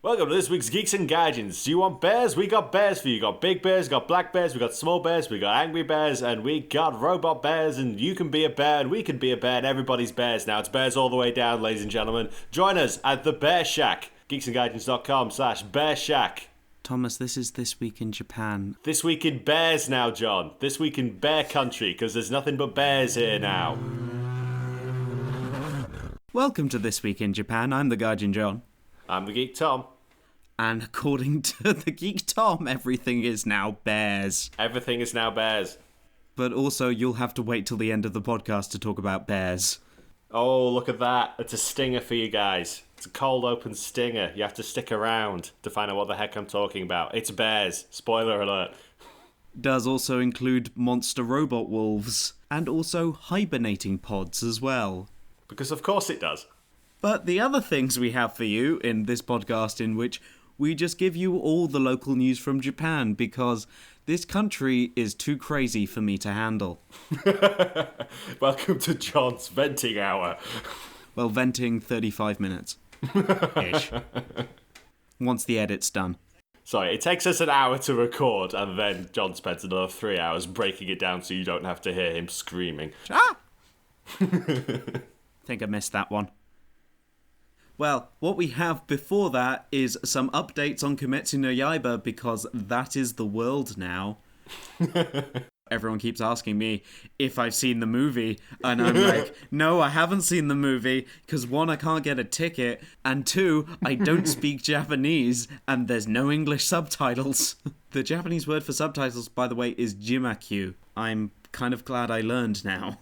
Welcome to this week's Geeks and Gaijins. Do you want bears? We got bears for you. We got big bears, we got black bears, we got small bears, we got angry bears, and we got robot bears, and you can be a bear, and we can be a bear, and everybody's bears now. It's bears all the way down, ladies and gentlemen. Join us at the Bear Shack, geeksandgaijins.com/Bear Shack. Thomas, this is This Week in Japan. This week in bears now, John. This week in bear country, because there's nothing but bears here now. Welcome to This Week in Japan. I'm the Gaijin John. I'm the Geek Tom. And according to the Geek Tom, everything is now bears. Everything is now bears. But also, you'll have to wait till the end of the podcast to talk about bears. Oh, look at that. It's a stinger for you guys. It's a cold open stinger. You have to stick around to find out what the heck I'm talking about. It's bears. Spoiler alert. Does also include monster robot wolves. And also hibernating pods as well. Because of course it does. But the other things we have for you in this podcast, in which we just give you all the local news from Japan, because this country is too crazy for me to handle. Welcome to John's venting hour. Well, venting 35 minutes. Ish. Once the edit's done. Sorry, it takes us an hour to record, and then John spends another 3 hours breaking it down so you don't have to hear him screaming. Ah! Think I missed that one. Well, what we have before that is some updates on Kimetsu no Yaiba, because that is the world now. Everyone keeps asking me if I've seen the movie, and I'm like, no, I haven't seen the movie, because one, I can't get a ticket, and two, I don't speak Japanese, and there's no English subtitles. The Japanese word for subtitles, by the way, is jimakyu. I'm kind of glad I learned now.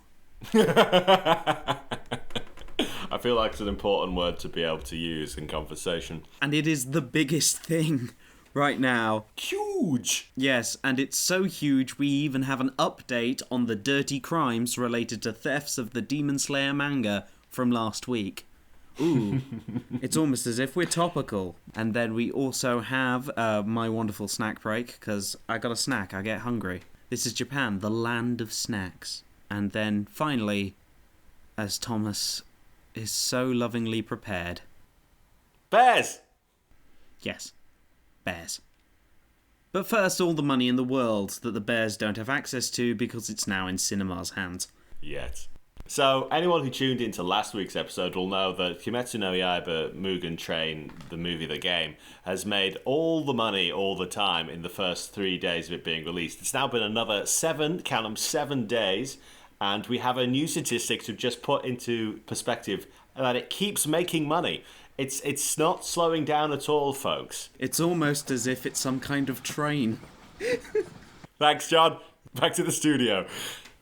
I feel like it's an important word to be able to use in conversation. And it is the biggest thing right now. Huge! Yes, and it's so huge we even have an update on the dirty crimes related to thefts of the Demon Slayer manga from last week. Ooh, it's almost as if we're topical. And then we also have my wonderful snack break, because I got a snack, I get hungry. This is Japan, the land of snacks. And then finally, as Thomas is so lovingly prepared. Bears! Yes, bears. But first, all the money in the world that the bears don't have access to because it's now in cinema's hands. Yet. So, anyone who tuned into last week's episode will know that Kimetsu no Yaiba Mugen Train, the movie, the game, has made all the money all the time in the first 3 days of it being released. It's now been another 7 days, and we have a new statistic to just put into perspective that it keeps making money. It's not slowing down at all, folks. It's almost as if it's some kind of train. Thanks, John. Back to the studio.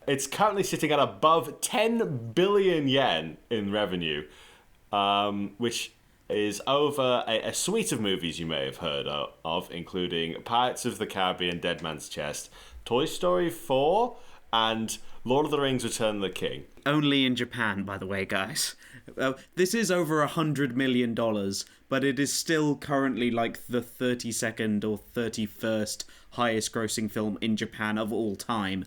It's currently sitting at above 10 billion yen in revenue, which is over a suite of movies you may have heard of, including Pirates of the Caribbean, Dead Man's Chest, Toy Story 4, and Lord of the Rings, Return of the King. Only in Japan, by the way, guys. This is over $100 million, but it is still currently like the 32nd or 31st highest grossing film in Japan of all time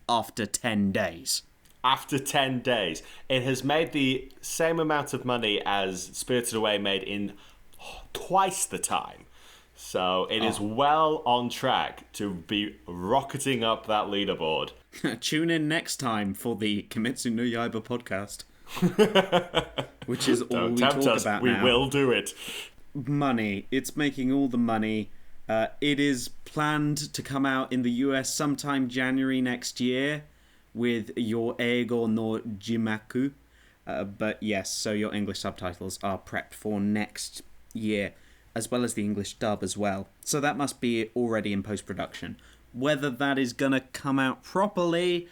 after 10 days. After 10 days. It has made the same amount of money as Spirited Away made in twice the time. So it is well on track to be rocketing up that leaderboard. Tune in next time for the Kimetsu no Yaiba podcast. Which is all we talk about now. We will do it. Money. It's making all the money. It is planned to come out in the US sometime January next year with your Eigo no Jimaku. But yes, so your English subtitles are prepped for next year, as well as the English dub as well. So that must be already in post-production. Whether that is going to come out properly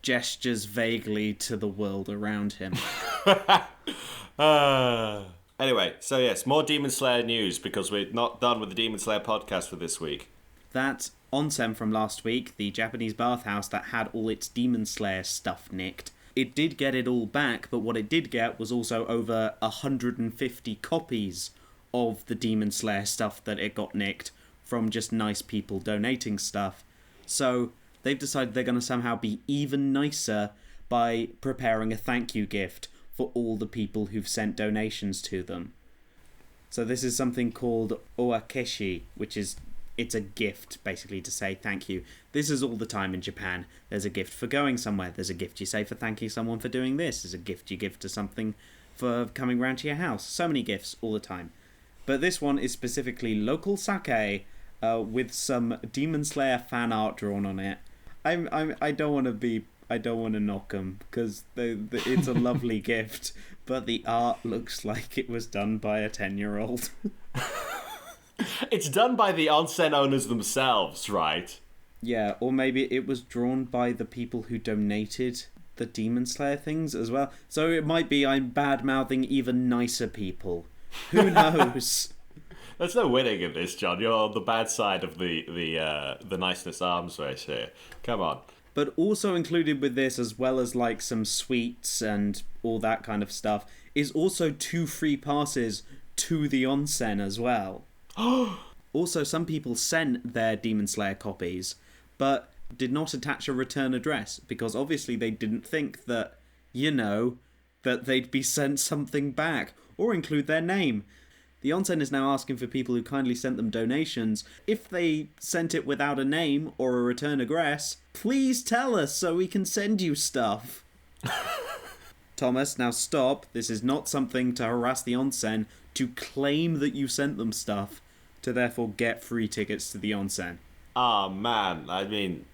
gestures vaguely to the world around him. Anyway, so yes, more Demon Slayer news, because we're not done with the Demon Slayer podcast for this week. That Onsen from last week, the Japanese bathhouse that had all its Demon Slayer stuff nicked, it did get it all back, but what it did get was also over 150 copies of the Demon Slayer stuff that it got nicked from just nice people donating stuff. So they've decided they're going to somehow be even nicer by preparing a thank you gift for all the people who've sent donations to them. So this is something called oakeshi, it's a gift, basically, to say thank you. This is all the time in Japan. There's a gift for going somewhere. There's a gift you say for thanking someone for doing this. There's a gift you give to something for coming round to your house. So many gifts all the time. But this one is specifically local sake with some Demon Slayer fan art drawn on it. I don't want to knock them because it's a lovely gift, but the art looks like it was done by a 10-year-old. It's done by the Onsen owners themselves, right? Yeah, or maybe it was drawn by the people who donated the Demon Slayer things as well. So it might be I'm bad-mouthing even nicer people. Who knows? There's no winning in this, John. You're on the bad side of the niceness arms race here. Come on. But also included with this, as well as like some sweets and all that kind of stuff, is also 2 free passes to the onsen as well. Also, some people sent their Demon Slayer copies, but did not attach a return address, because obviously they didn't think that, that they'd be sent something back, or include their name. The onsen is now asking for people who kindly sent them donations, if they sent it without a name or a return address, please tell us so we can send you stuff. Thomas, now stop. This is not something to harass the onsen, to claim that you sent them stuff, to therefore get free tickets to the onsen. Oh, man. I mean,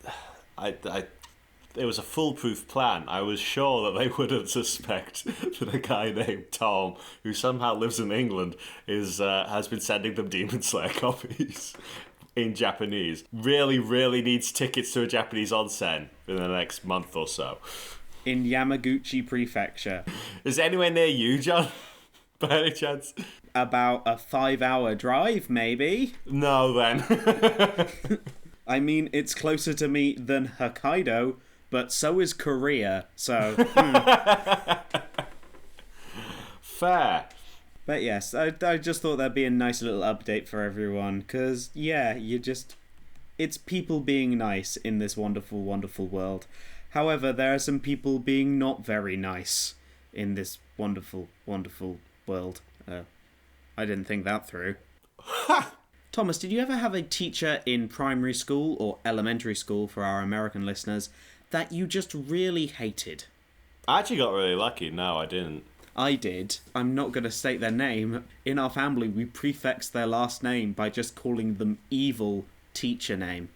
it was a foolproof plan. I was sure that they wouldn't suspect that a guy named Tom, who somehow lives in England, has been sending them Demon Slayer copies in Japanese. Really, really needs tickets to a Japanese onsen in the next month or so. In Yamaguchi Prefecture. Is it anywhere near you, John? By any chance? About a 5-hour drive, maybe? No, then. I mean, it's closer to me than Hokkaido, but so is Korea, so... Fair. But yes, I just thought that'd be a nice little update for everyone, because, yeah, it's people being nice in this wonderful, wonderful world. However, there are some people being not very nice in this wonderful, wonderful world. I didn't think that through. Thomas, did you ever have a teacher in primary school or elementary school, for our American listeners, that you just really hated? I actually got really lucky. No, I didn't. I did. I'm not going to state their name. In our family, we prefix their last name by just calling them evil teacher name.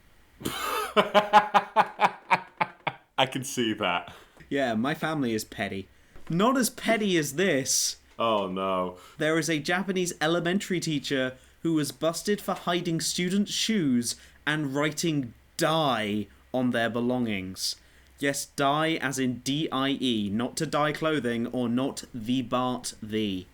I can see that. Yeah, my family is petty. Not as petty as this. Oh, no. There is a Japanese elementary teacher who was busted for hiding students' shoes and writing "die" on their belongings. Yes, die as in D-I-E, not to dye clothing or not the Bart the.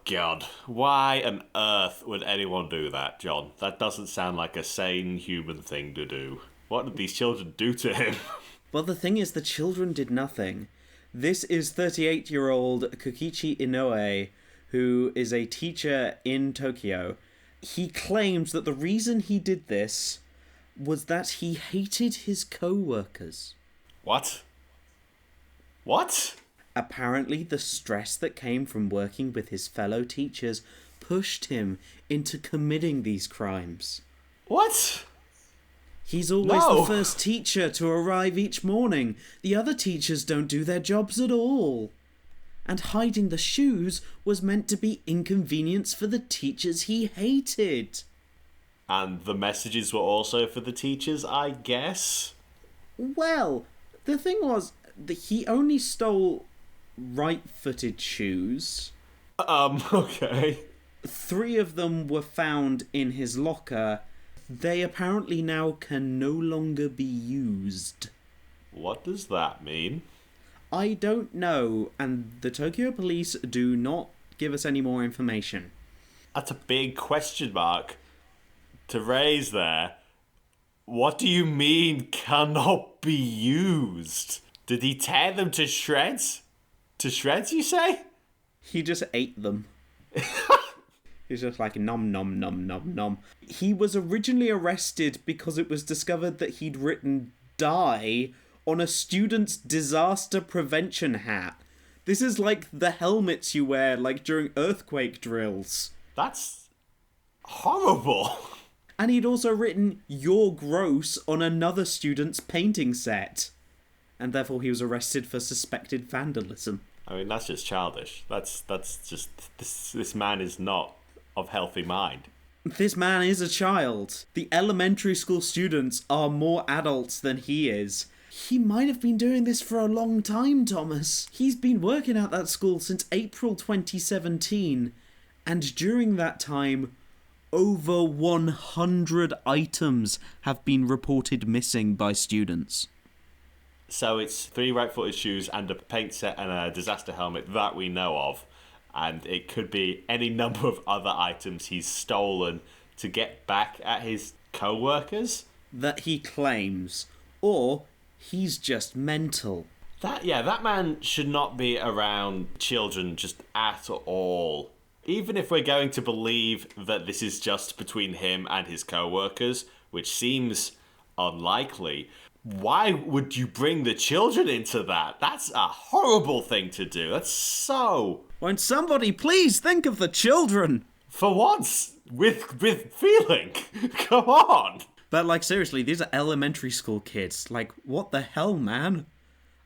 God, why on earth would anyone do that, John? That doesn't sound like a sane human thing to do. What did these children do to him? Well, the thing is, the children did nothing. This is 38-year-old Kikichi Inoue, who is a teacher in Tokyo. He claims that the reason he did this was that he hated his co-workers. What? What? Apparently, the stress that came from working with his fellow teachers pushed him into committing these crimes. What? He's always the first teacher to arrive each morning. The other teachers don't do their jobs at all. And hiding the shoes was meant to be inconvenience for the teachers he hated. And the messages were also for the teachers, I guess? Well, the thing was that he only stole right-footed shoes. Okay. 3 of them were found in his locker. They apparently now can no longer be used. What does that mean? I don't know, and the Tokyo police do not give us any more information. That's a big question mark to raise there. What do you mean cannot be used? Did he tear them to shreds? To shreds, you say? He just ate them. He's just like nom nom nom nom nom. He was originally arrested because it was discovered that he'd written "die" on a student's disaster prevention hat. This is like the helmets you wear, like, during earthquake drills. That's horrible. And he'd also written, "You're gross," on another student's painting set. And therefore he was arrested for suspected vandalism. I mean, that's just childish. That's just... This man is not of healthy mind. This man is a child. The elementary school students are more adults than he is. He might have been doing this for a long time, Thomas. He's been working at that school since April 2017. And during that time, over 100 items have been reported missing by students. So it's 3 right-footed shoes and a paint set and a disaster helmet that we know of. And it could be any number of other items he's stolen to get back at his co-workers. That he claims. Or he's just mental. That man should not be around children just at all. Even if we're going to believe that this is just between him and his co-workers, which seems unlikely, why would you bring the children into that? That's a horrible thing to do. That's so... Won't somebody please think of the children? For once, with feeling. Come on. But, like, seriously, these are elementary school kids. Like, what the hell, man?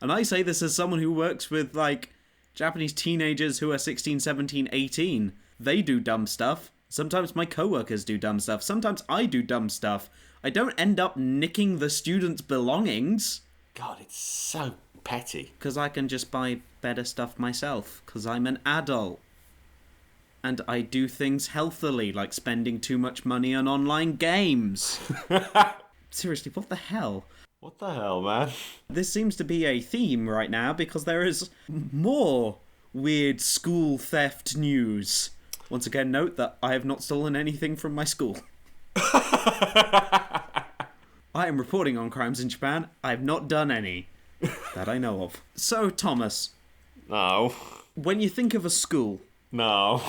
And I say this as someone who works with, like, Japanese teenagers who are 16, 17, 18. They do dumb stuff. Sometimes my coworkers do dumb stuff. Sometimes I do dumb stuff. I don't end up nicking the students' belongings. God, it's so petty. Because I can just buy better stuff myself. Because I'm an adult. And I do things healthily, like spending too much money on online games. Seriously, what the hell? What the hell, man? This seems to be a theme right now because there is more weird school theft news. Once again, note that I have not stolen anything from my school. I am reporting on crimes in Japan. I have not done any that I know of. So, Thomas. No. When you think of a school... No.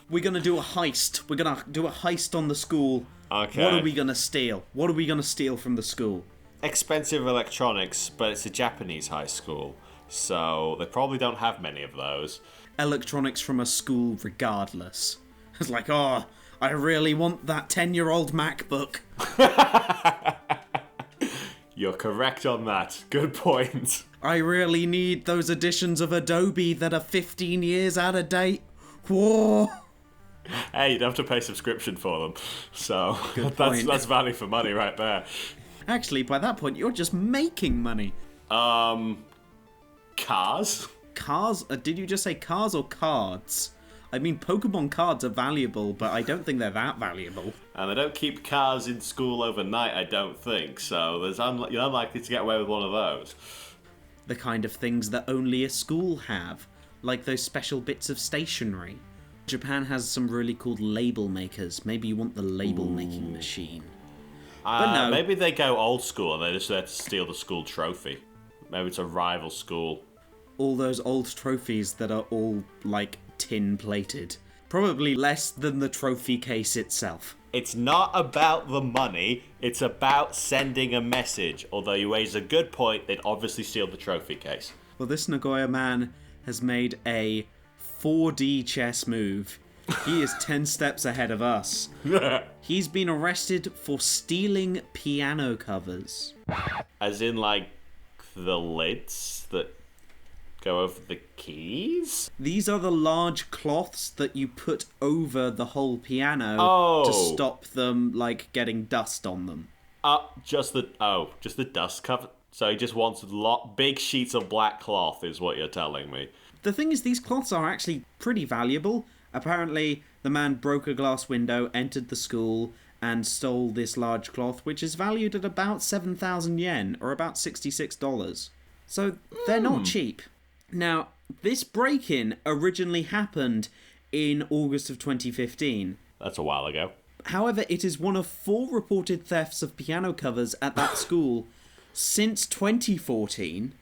We're going to do a heist. We're going to do a heist on the school. Okay. What are we going to steal? What are we going to steal from the school? Expensive electronics, but it's a Japanese high school, so they probably don't have many of those. Electronics from a school regardless. It's like, oh, I really want that 10-year-old MacBook. You're correct on that. Good point. I really need those editions of Adobe that are 15 years out of date. Whoa. Hey, you don't have to pay subscription for them. So that's value for money right there. Actually, by that point, you're just making money. Cars? Cars? Did you just say cars or cards? I mean, Pokemon cards are valuable, but I don't think they're that valuable. And they don't keep cars in school overnight, I don't think. So you're unlikely to get away with one of those. The kind of things that only a school have. Like those special bits of stationery. Japan has some really cool label makers. Maybe you want the label making machine. But no. Maybe they go old school and they're just there to steal the school trophy. Maybe it's a rival school. All those old trophies that are all, like, tin-plated. Probably less than the trophy case itself. It's not about the money, it's about sending a message. Although you raise a good point, they'd obviously steal the trophy case. Well, this Nagoya man has made a 4D chess move. He is 10 steps ahead of us. He's been arrested for stealing piano covers. As in, like, the lids that go over the keys? These are the large cloths that you put over the whole piano to stop them, like, getting dust on them. Just the dust cover. So he just wants big sheets of black cloth, is what you're telling me. The thing is, these cloths are actually pretty valuable. Apparently, the man broke a glass window, entered the school, and stole this large cloth, which is valued at about 7,000 yen, or about $66. So, they're not cheap. Now, this break-in originally happened in August of 2015. That's a while ago. However, it is one of 4 reported thefts of piano covers at that school since 2014.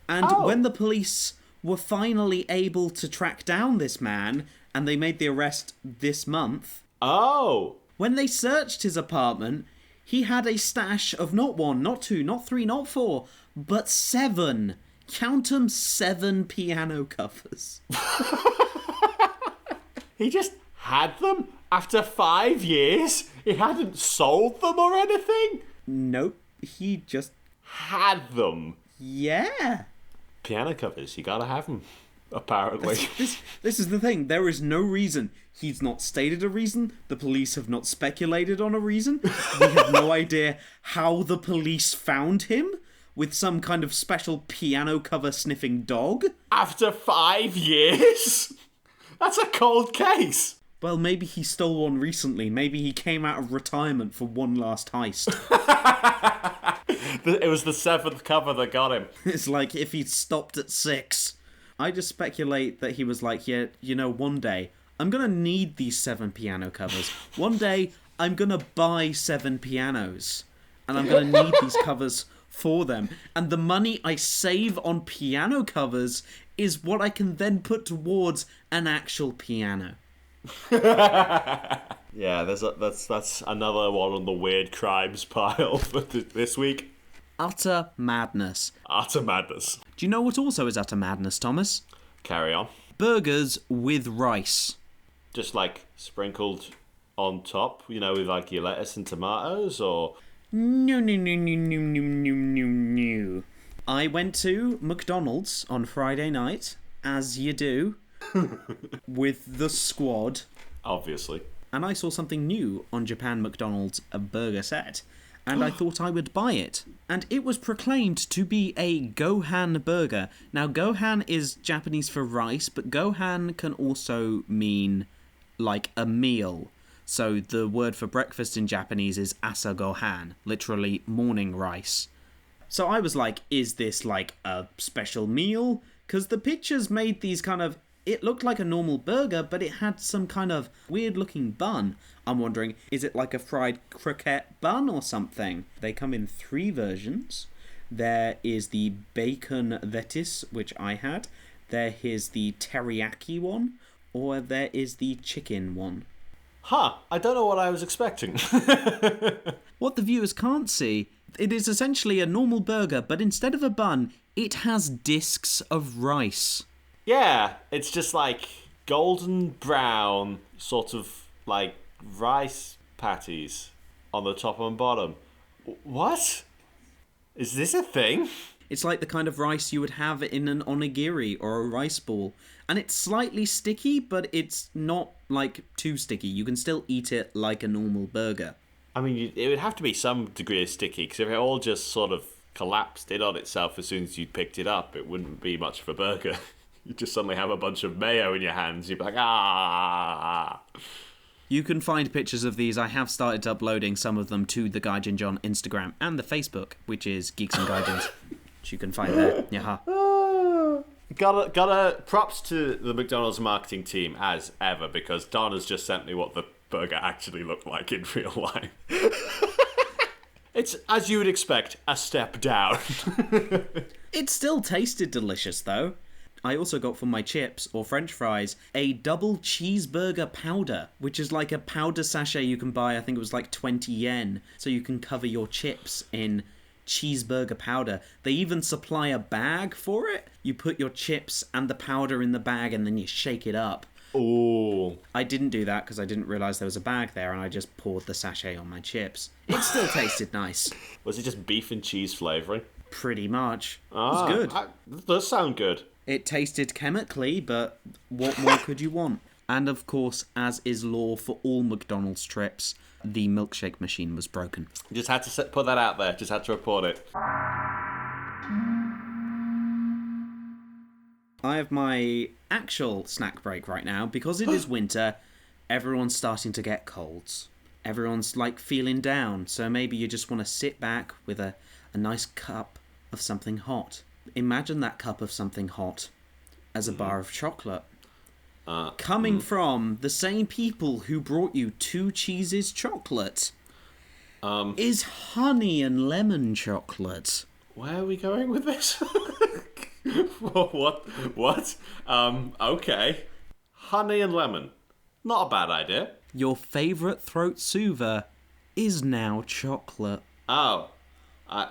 And when the police were finally able to track down this man, and they made the arrest this month. When they searched his apartment, he had a stash of not 1, not 2, not 3, not 4, but 7 Count 'em, 7 piano covers. He just had them after 5 years? He hadn't sold them or anything? Nope, he just... Had them. Yeah. Piano covers, you gotta have them, apparently. This is the thing. There is no reason. He's not stated a reason. The police have not speculated on a reason. We have no idea how the police found him with some kind of special piano cover sniffing dog. After 5 years? That's a cold case. Well, maybe he stole one recently. Maybe he came out of retirement for one last heist. It was the 7th cover that got him. It's like if he'd stopped at 6. I just speculate that he was like, yeah, you know, one day I'm gonna need these 7 piano covers. One day I'm gonna buy 7 pianos. And I'm gonna need these covers for them. And the money I save on piano covers is what I can then put towards an actual piano. Yeah, that's another one on the weird crimes pile for this week. Utter madness. Utter madness. Do you know what also is utter madness, Thomas? Carry on. Burgers with rice. Just like sprinkled on top, you know, with like your lettuce and tomatoes, or... No. I went to McDonald's on Friday night, as you do, with the squad. Obviously. And I saw something new on Japan McDonald's burger set, and I thought I would buy it. And it was proclaimed to be a Gohan Burger. Now, Gohan is Japanese for rice, but Gohan can also mean, like, a meal. So the word for breakfast in Japanese is asa gohan, literally morning rice. So I was like, is this like a special meal? Because the pictures made these kind of... It looked like a normal burger, but it had some kind of weird-looking bun. I'm wondering, is it like a fried croquette bun or something? They come in 3 versions. There is the bacon lettuce, which I had. There is the teriyaki one, or there is the chicken one. Huh, I don't know what I was expecting. What the viewers can't see, it is essentially a normal burger, but instead of a bun, it has discs of rice. Yeah, it's just like golden brown, sort of like rice patties on the top and bottom. What? Is this a thing? It's like the kind of rice you would have in an onigiri or a rice ball. And it's slightly sticky, but it's not, like, too sticky. You can still eat it like a normal burger. I mean, it would have to be some degree of sticky, because if it all just sort of collapsed in on itself as soon as you picked it up, it wouldn't be much of a burger. You just suddenly have a bunch of mayo in your hands. You'd be like, ah. You can find pictures of these. I have started uploading some of them to the Gaijin John Instagram and the Facebook, which is Geeks and Gaijins, which you can find there. Yaha. Gotta props to the McDonald's marketing team as ever, because Don has just sent me what the burger actually looked like in real life. It's, as you would expect, a step down. It still tasted delicious, though. I also got for my chips, or french fries, a double cheeseburger powder, which is like a powder sachet you can buy. I think it was like 20 yen, so you can cover your chips in cheeseburger powder. They even supply a bag for it. You put your chips and the powder in the bag and then you shake it up. Ooh. I didn't do that because I didn't realise there was a bag there, and I just poured the sachet on my chips. It still tasted nice. Was it just beef and cheese flavouring? Pretty much. It was good. That does sound good. It tasted chemically, but what more could you want? And of course, as is law for all McDonald's trips, the milkshake machine was broken. Just had to put that out there. Just had to report it. I have my actual snack break right now. Because it is winter, everyone's starting to get colds. Everyone's like feeling down, so maybe you just want to sit back with a nice cup of something hot. Imagine that cup of something hot as a bar of chocolate. Coming from the same people who brought you 2 Cheeses chocolate is honey and lemon chocolate. Where are we going with this? What? Okay. Honey and lemon. Not a bad idea. Your favourite throat soother is now chocolate. Oh.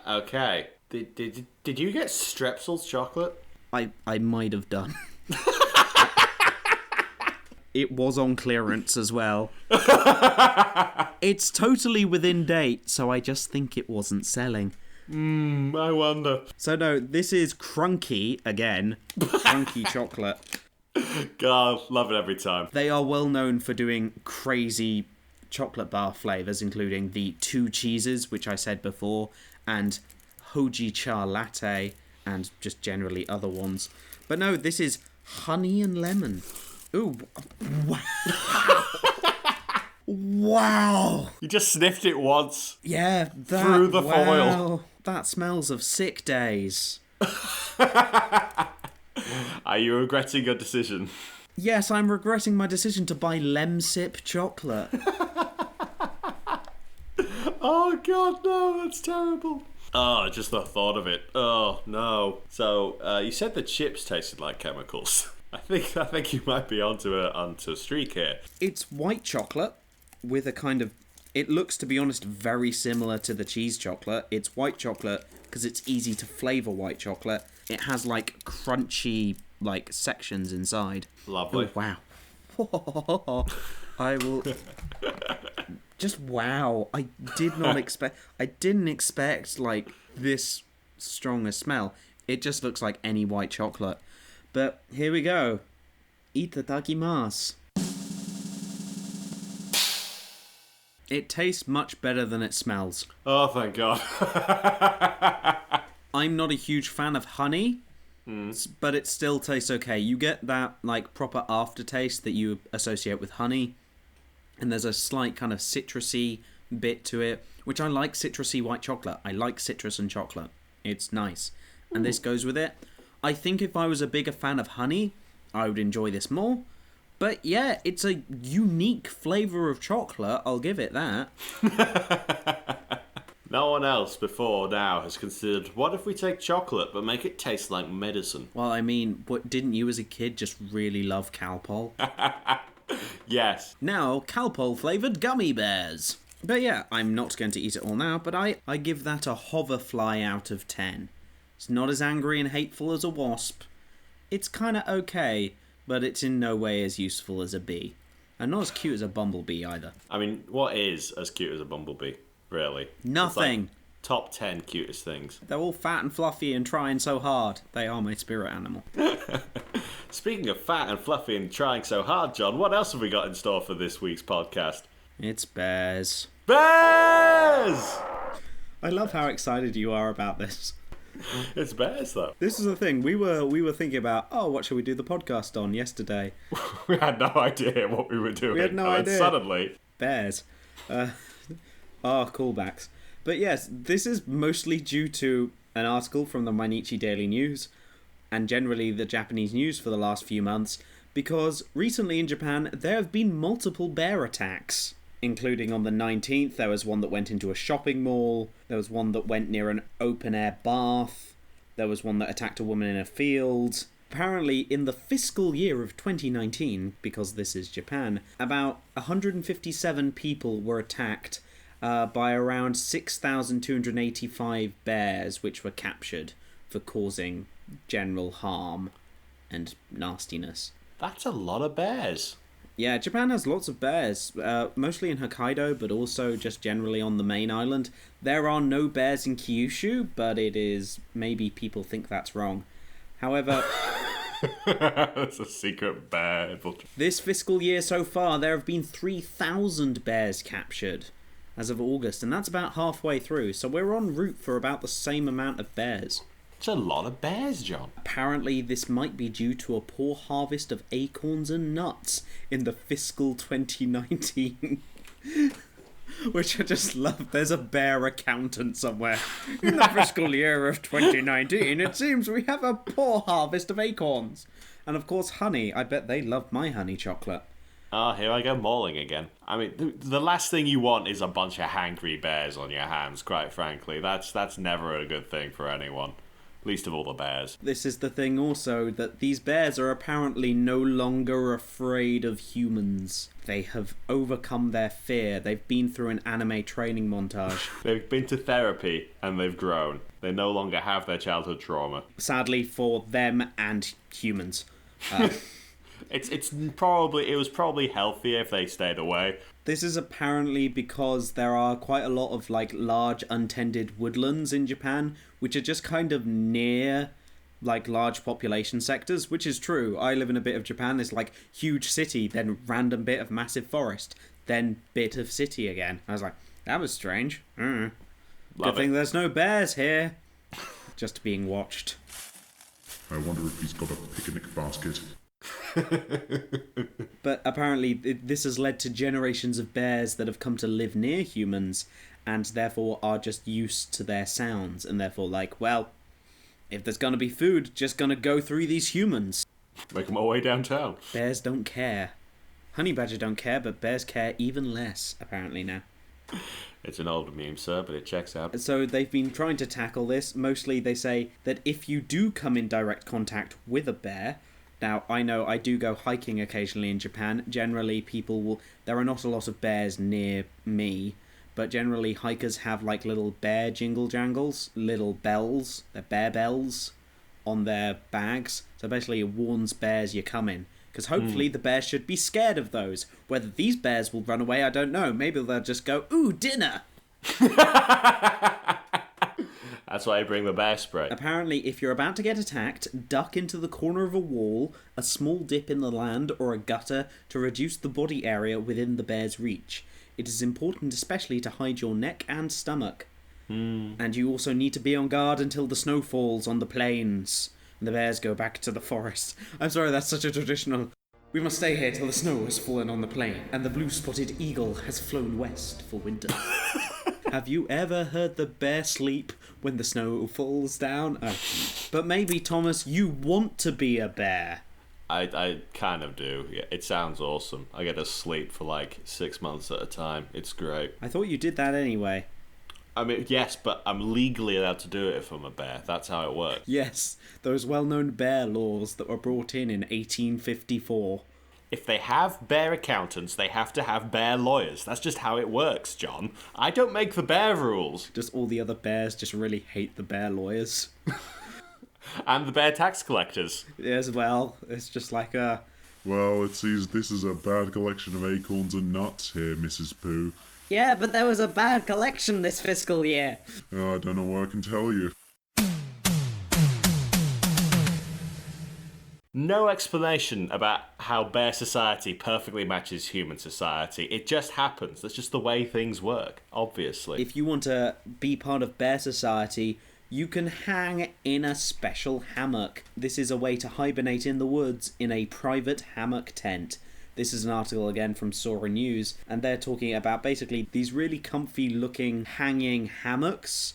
Okay. Did you get Strepsils chocolate? I might have done. It was on clearance as well. It's totally within date, so I just think it wasn't selling. I wonder. So no, this is Crunky again. Crunky chocolate. God, love it every time. They are well known for doing crazy chocolate bar flavours, including the 2 cheeses, which I said before, and Hoji Cha Latte, and just generally other ones. But no, this is honey and lemon. Ooh, wow. Wow. You just sniffed it once. Yeah, that, through the foil. That smells of sick days. Are you regretting your decision? Yes, I'm regretting my decision to buy Lemsip chocolate. Oh god, no, that's terrible. Oh, just the thought of it. Oh no. So you said the chips tasted like chemicals. I think you might be onto a streak here. It's white chocolate with a kind of... It looks, to be honest, very similar to the cheese chocolate. It's white chocolate because it's easy to flavour white chocolate. It has, like, crunchy, like, sections inside. Lovely. Oh, wow. I will... Just wow. I did not expect... I didn't expect, like, this strong a smell. It just looks like any white chocolate. But here we go. Itadakimasu. It tastes much better than it smells. Oh, thank God. I'm not a huge fan of honey, but it still tastes okay. You get that like proper aftertaste that you associate with honey, and there's a slight kind of citrusy bit to it, which I like. Citrusy white chocolate. I like citrus and chocolate. It's nice. And this goes with it. I think if I was a bigger fan of honey, I would enjoy this more. But yeah, it's a unique flavour of chocolate, I'll give it that. No one else before now has considered, what if we take chocolate but make it taste like medicine? Well, I mean, what didn't you as a kid just really love Calpol? Yes. Now, Calpol flavoured gummy bears. But yeah, I'm not going to eat it all now, but I give that a hoverfly out of 10. It's not as angry and hateful as a wasp. It's kind of okay, but it's in no way as useful as a bee. And not as cute as a bumblebee either. I mean, what is as cute as a bumblebee, really? Nothing. It's like top 10 cutest things. They're all fat and fluffy and trying so hard. They are my spirit animal. Speaking of fat and fluffy and trying so hard, John, what else have we got in store for this week's podcast? It's bears. Bears! I love how excited you are about this. It's bears, though. This is the thing. We were thinking about, what shall we do the podcast on yesterday? We had no idea what we were doing. We had no idea. Suddenly. Bears. Callbacks. But yes, this is mostly due to an article from the Mainichi Daily News, and generally the Japanese news for the last few months, because recently in Japan there have been multiple bear attacks. Including on the 19th, there was one that went into a shopping mall, there was one that went near an open-air bath, there was one that attacked a woman in a field. Apparently, in the fiscal year of 2019, because this is Japan, about 157 people were attacked by around 6,285 bears, which were captured for causing general harm and nastiness. That's a lot of bears. Yeah, Japan has lots of bears, mostly in Hokkaido, but also just generally on the main island. There are no bears in Kyushu, but it is... maybe people think that's wrong. However... That's a secret bear. This fiscal year so far, there have been 3,000 bears captured as of August, and that's about halfway through, so we're en route for about the same amount of bears. It's a lot of bears, John. Apparently, this might be due to a poor harvest of acorns and nuts in the fiscal 2019. Which I just love. There's a bear accountant somewhere. In the fiscal year of 2019, it seems we have a poor harvest of acorns. And of course, honey. I bet they love my honey chocolate. Here I go mauling again. I mean, the last thing you want is a bunch of hangry bears on your hands, quite frankly. That's never a good thing for anyone. Least of all the bears. This is the thing also, that these bears are apparently no longer afraid of humans. They have overcome their fear. They've been through an anime training montage. They've been to therapy and they've grown. They no longer have their childhood trauma. Sadly for them and humans. It was probably healthier if they stayed away. This is apparently because there are quite a lot of large untended woodlands in Japan, which are just kind of near large population sectors, which is true. I live in a bit of Japan. It's huge city, then random bit of massive forest, then bit of city again. I was like, that was strange. Good thing there's no bears here. Just being watched. I wonder if he's got a picnic basket. But apparently this has led to generations of bears that have come to live near humans and therefore are just used to their sounds and therefore well, if there's gonna be food, just gonna go through these humans. Make my way downtown. Bears don't care. Honey badger don't care, but bears care even less, apparently now. It's an old meme, sir, but it checks out. So they've been trying to tackle this. Mostly they say that if you do come in direct contact with a bear... Now, I know I do go hiking occasionally in Japan. Generally, there are not a lot of bears near me, but generally hikers have little bear jingle jangles, little bells, they're bear bells, on their bags. So basically it warns bears you're coming. Because hopefully the bears should be scared of those. Whether these bears will run away, I don't know. Maybe they'll just go, ooh, dinner! That's why I bring the bear spray. Apparently, if you're about to get attacked, duck into the corner of a wall, a small dip in the land, or a gutter to reduce the body area within the bear's reach. It is important especially to hide your neck and stomach. And you also need to be on guard until the snow falls on the plains, and the bears go back to the forest. I'm sorry, that's such a traditional... We must stay here till the snow has fallen on the plain, and the blue-spotted eagle has flown west for winter. Have you ever heard the bear sleep when the snow falls down? Oh. But maybe, Thomas, you want to be a bear. I kind of do. Yeah, it sounds awesome. I get to sleep for 6 months at a time. It's great. I thought you did that anyway. I mean, yes, but I'm legally allowed to do it if I'm a bear. That's how it works. Yes, those well-known bear laws that were brought in 1854. If they have bear accountants, they have to have bear lawyers. That's just how it works, John. I don't make the bear rules. Just all the other bears just really hate the bear lawyers. And the bear tax collectors. As well, it's just Well, it seems this is a bad collection of acorns and nuts here, Mrs. Pooh. Yeah, but there was a bad collection this fiscal year. Oh, I don't know what I can tell you. No explanation about how bear society perfectly matches human society. It just happens. That's just the way things work, obviously. If you want to be part of bear society, you can hang in a special hammock. This is a way to hibernate in the woods in a private hammock tent. This is an article again from Sora News, and they're talking about basically these really comfy looking hanging hammocks.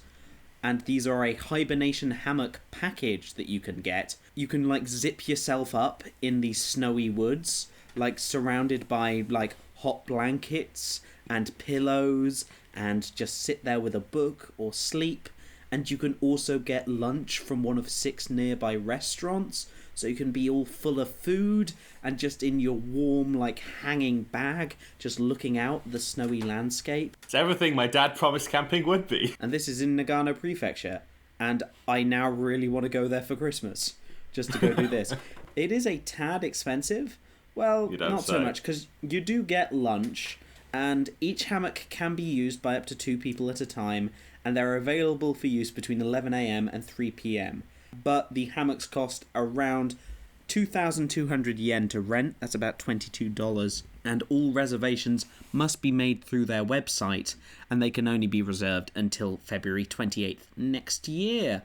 And these are a hibernation hammock package that you can get. You can zip yourself up in these snowy woods, surrounded by hot blankets and pillows, and just sit there with a book or sleep. And you can also get lunch from one of 6 nearby restaurants, so you can be all full of food and just in your warm hanging bag, just looking out the snowy landscape. It's everything my dad promised camping would be. And this is in Nagano Prefecture, and I now really want to go there for Christmas, just to go do this. It is a tad expensive. Well, not so much, because you do get lunch, and each hammock can be used by up to 2 people at a time, and they're available for use between 11 a.m. and 3 p.m. But the hammocks cost around 2,200 yen to rent. That's about $22. And all reservations must be made through their website, and they can only be reserved until February 28th next year.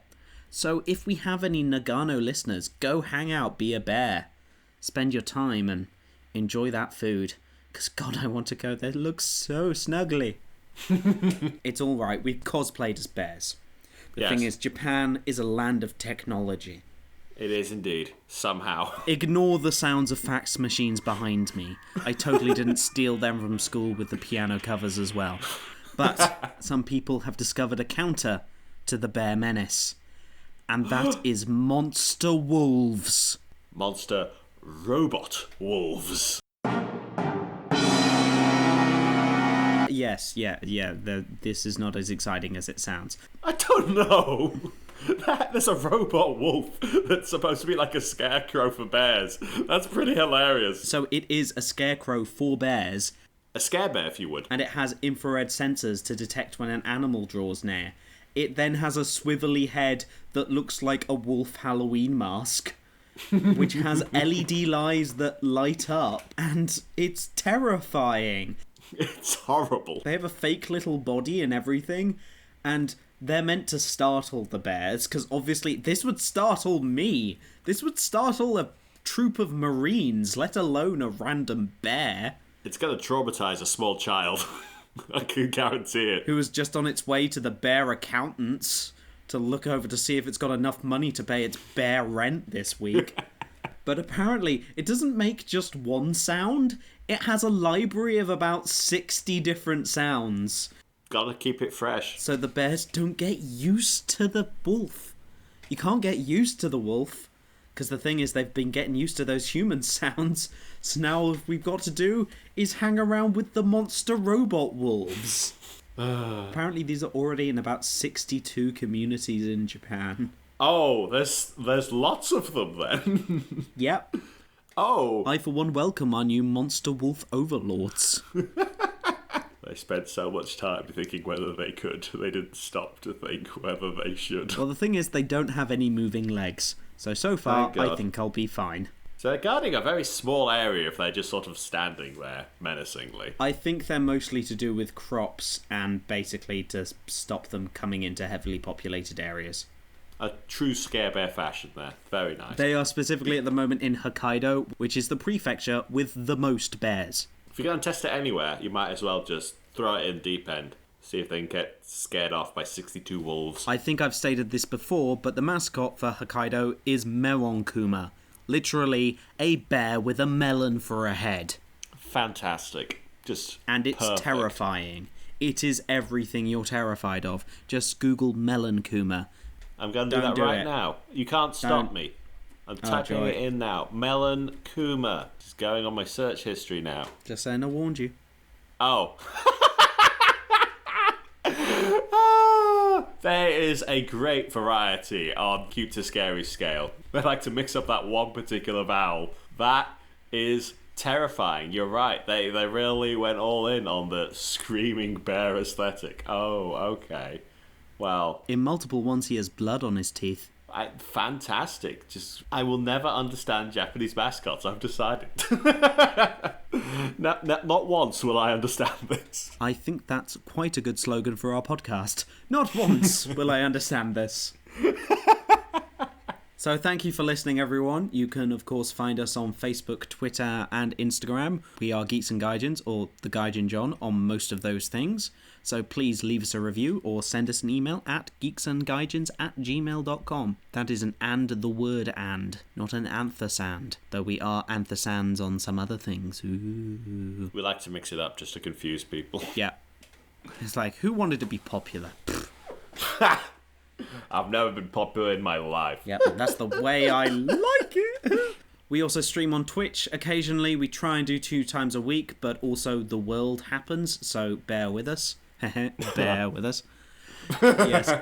So if we have any Nagano listeners, go hang out, be a bear. Spend your time and enjoy that food. Because, God, I want to go there. It looks so snuggly. It's alright, we've cosplayed as bears. The thing is, Japan is a land of technology. It is indeed. Somehow. Ignore the sounds of fax machines behind me. I totally didn't steal them from school with the piano covers as well. But some people have discovered a counter to the bear menace. And that is monster wolves. Monster robot wolves. Yes, this is not as exciting as it sounds. I don't know. There's a robot wolf that's supposed to be like a scarecrow for bears. That's pretty hilarious. So it is a scarecrow for bears. A scare bear, if you would. And it has infrared sensors to detect when an animal draws near. It then has a swivelly head that looks like a wolf Halloween mask, which has LED lights that light up, and it's terrifying. It's horrible. They have a fake little body and everything, and they're meant to startle the bears, because obviously this would startle me. This would startle a troop of Marines, let alone a random bear. It's going to traumatize a small child. I can guarantee it. Who was just on its way to the bear accountants to look over to see if it's got enough money to pay its bear rent this week. But apparently, it doesn't make just one sound. It has a library of about 60 different sounds. Gotta keep it fresh. So the bears don't get used to the wolf. You can't get used to the wolf, because the thing is they've been getting used to those human sounds. So now all we've got to do is hang around with the monster robot wolves. Apparently these are already in about 62 communities in Japan. Oh, there's lots of them then. Yep. Oh. I, for one, welcome our new monster wolf overlords. They spent so much time thinking whether they could. They didn't stop to think whether they should. Well, the thing is, they don't have any moving legs. So far, I think I'll be fine. So they're guarding a very small area if they're just sort of standing there menacingly. I think they're mostly to do with crops and basically to stop them coming into heavily populated areas. A true Scare Bear fashion there. Very nice. They are specifically at the moment in Hokkaido, which is the prefecture with the most bears. If you're going to test it anywhere, you might as well just throw it in deep end. See if they can get scared off by 62 wolves. I think I've stated this before, but the mascot for Hokkaido is Melon Kuma. Literally, a bear with a melon for a head. Fantastic. Just And it's perfect. terrifying. It is everything you're terrified of. Just Google Melon Kuma. I'm going to do that right now. You can't stop me. I'm typing it in now. Melon Kuma. Just going on my search history now. Just saying, I warned you. Oh. There is a great variety on cute to scary scale. They like to mix up that one particular vowel. That is terrifying. You're right. They really went all in on the screaming bear aesthetic. Oh, okay. Well, In multiple ones, he has blood on his teeth. Fantastic. Just, I will never understand Japanese mascots. I've decided. Not once will I understand this. I think that's quite a good slogan for our podcast. Not once will I understand this. So thank you for listening, everyone. You can, of course, find us on Facebook, Twitter, and Instagram. We are Geeks and Gaijins, or the Gaijin John, on most of those things. So please leave us a review or send us an email at geeksandgaijins@gmail.com. That is an and the word and, not an anthasand, though we are anthasands on some other things. Ooh. We like to mix it up just to confuse people. Yeah. It's like, who wanted to be popular? I've never been popular in my life. Yep, that's the way I like it. We also stream on Twitch. Occasionally, we try and do 2 times a week, but also the world happens, so bear with us. Bear with us. Yes,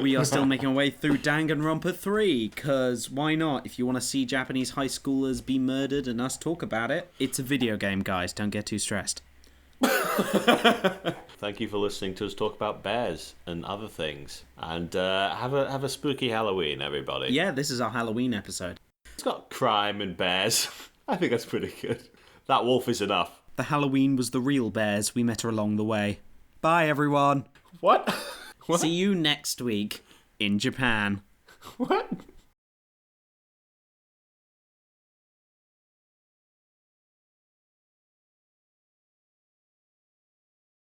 we are still making our way through Danganronpa 3, because why not? If you want to see Japanese high schoolers be murdered and us talk about it, it's a video game, guys. Don't get too stressed. Thank you for listening to us talk about bears and other things. And have a spooky Halloween, everybody. Yeah, this is our Halloween episode. It's got crime and bears. I think that's pretty good. That wolf is enough. The Halloween was the real bears we met along the way. Bye, everyone. What? What? See you next week in Japan. What?